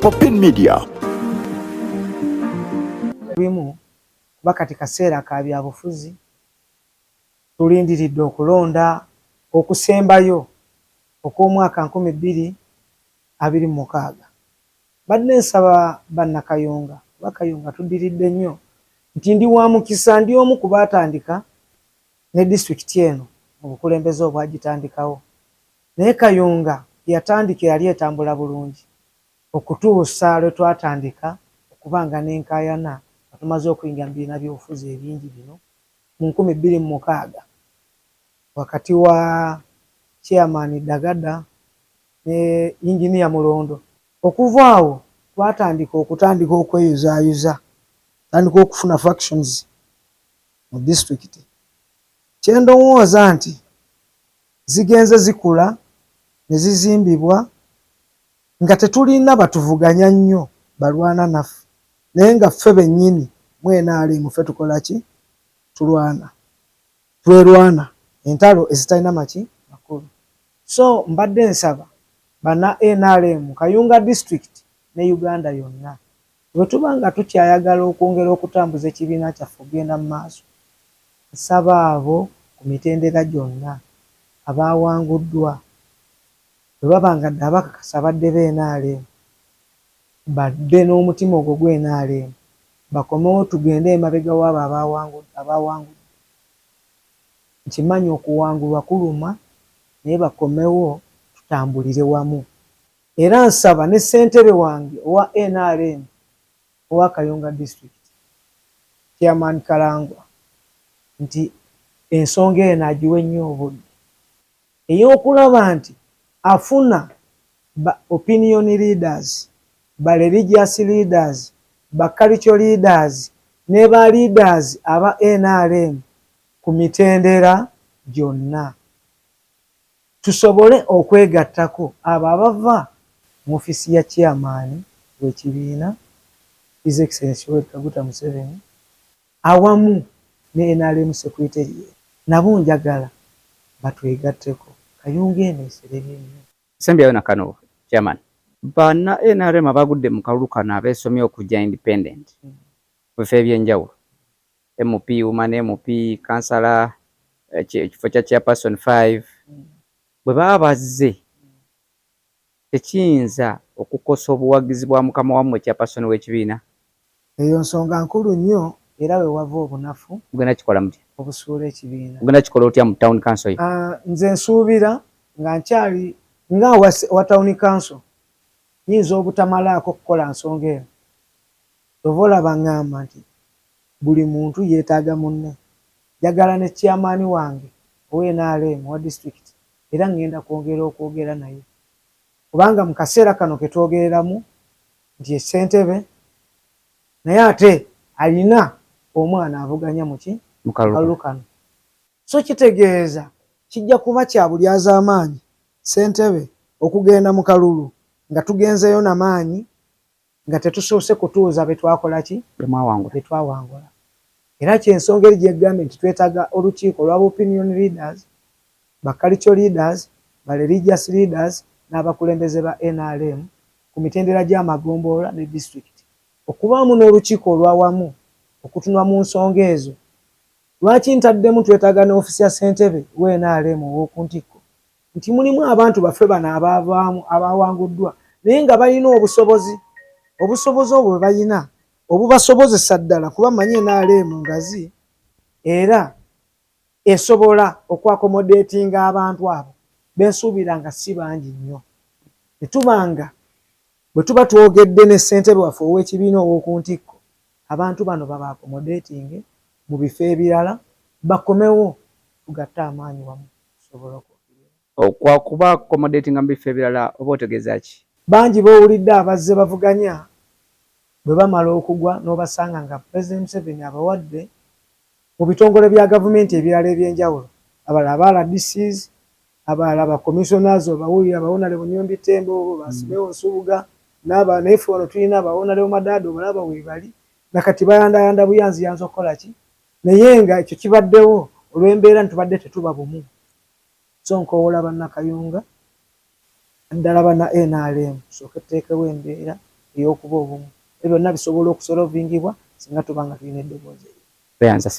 Popin Media. Bimu bakati kaseera ka byabufuzi tulindiridde okulonda okusembayo okw'omwaka 2026. Badde nsaba bannakayunga bakayunga tuddiridde nnyo nti ndi wa mukisa ndi omu ku baatandika ne disitulikiti eno obukulembeze obwagitandikawo, naye Kayunga yatandika yali etambula bulungi okutuusa lwe twatandika okubanga n'enkaayana nga tumaze okuyingira mu bibiina by'obufuzi ebingi bino mu 2026 wakati wa chairman Dagada ne Engineer Mulondo. Okuva awo twatandika okweyuzaayuza, tandika okufuna factions mu district. Kyendowooza nti zigenze zikula ne zizimbibwa nga tetulina batuvuganya nnyo balwana naffe, naye nga ffe bennyini mwena ali muffe tukola ki? Twerwana entalo ezitalina maki makulu. So mbadde nsaba bana NRM Kayunga district ne Uganda yonna bwe tuba nga tukyayagala okwongera okutambuza ekibiina kyaffe okugenda mu maaso, nsaba abo ku mitendera gyonna abaawanguddwa bwe baba nga ddala bakakasa badde b'NRM badde n'omutima ogwo gw'NRM bakomewo tugende emabega w'abo abaawangudde. Nkimanyi okuwangulwa kuluma naye bakomewo tutambulire wamu. Era nsaba ne ssentebe wange owa NRM owa Kayunga district Chairman Kalangwa nti ensonga eno agiwe nnyo obudde ey'okulaba nti afuna ba opinion leaders, ba religious leaders, ba cultural leaders ne ba leaders aba NRM ku mitendera gyonna, tusobole okwegattako abo abava mu ofisi ya chairman w'ekibiina His Excellency Yoweri Kaguta Museveni awamu ne NRM secretary nabo njagala batwegatteko. Kayunga eno eserebye nnyo. Sembyayo na kano chairman bana NRM abagudde mu kalulu kano abeesomye okujja independent bifo ebyenjawulo, MP woman, MP kansala, ekifo kya chairperson 5 bwe baba bazze tekiyinza okukosa obuwagizi bwa mukama wammwe chairperson w'ekibiina. Eyo nsonga nkulu nnyo era we wava obunafu. Mugenda kikola mutya obusuula ekibiina? Mugenda kikola otya mu town council yo? Nze nsuubira nga nkyali nga wa town council nyinza obutamalaako okukola nsonga eno. Ova olaba ngamba nti buli muntu yeetaaga munne. Njagala ne chairman wange owa-NRM wa district era ngenda okwogera naye kubanga mu kaseera kano ke twogereramu nti essentebe naye ate alina omwana avuganya mu kalulu kano. So kitegeeza kijja kuba kya bulyazaamaanyi ssentebe okugenda mu kalulu nga tugenzeyo n'amaanyi nga tetusoose kutuuza be twakola ki? Be twawangula. Era kyensonga eri gyegambye nti twetaaga olukiiko lw'aba opinion leaders, ba cultural leaders, ba religious leaders n'abakulembeze ba NRM ku mitendera gy'amagombolola ne district okubaamu n'olukiiko olwawamu okutunula mu nsonga ezo. Lwaki ntaddemu twetaaga ne ofisi ya ssentebe w'NRM ow'okuntikko nti mulimu abantu baffe bano abaawanguddwa naye nga balina obusobozi obwo bwe balina obubasobozesa ddala kuba manyi NRM ngazi era esobola okwakomodatinga abantu abo bensuubira nga si bangi nnyo. Netubanga bwe tuba twogedde ne ssentebe waffe ow'ekibiina ow'okuntikko abantu bano babaakomodatinge mu bifo ebirala bakomewo tugatte amaanyi wamu tusobole okwakuba accommodating mu bifo ebirala. Oba otegeeza ki? Bangi bowulidde abazze bavuganya bwe bamala okugwa n'obasanga nga President Museveni abawadde mu bitongole bya gavumenti ebirala ebyenjawulo, abalala RDCs, abalala ba commissioners obawulira abawonale Bunyombi Tembo, Basimewo Nsubuga n'abaneefu wano tulina abawonale Madado balaba weebali nakati bayandayanda buyanzi yanza okukola ki? Naye nga ekyo kibaddewo olw'embeera ntubadde tetuba bumu. So nkoowola bannakayunga naddala bana NRM tusooke tuteekewo embeera ey'okuba obumu. Ebyo byonna bisobola okusolovingibwa singa tuba nga tulina eddoboozi. Beyanza.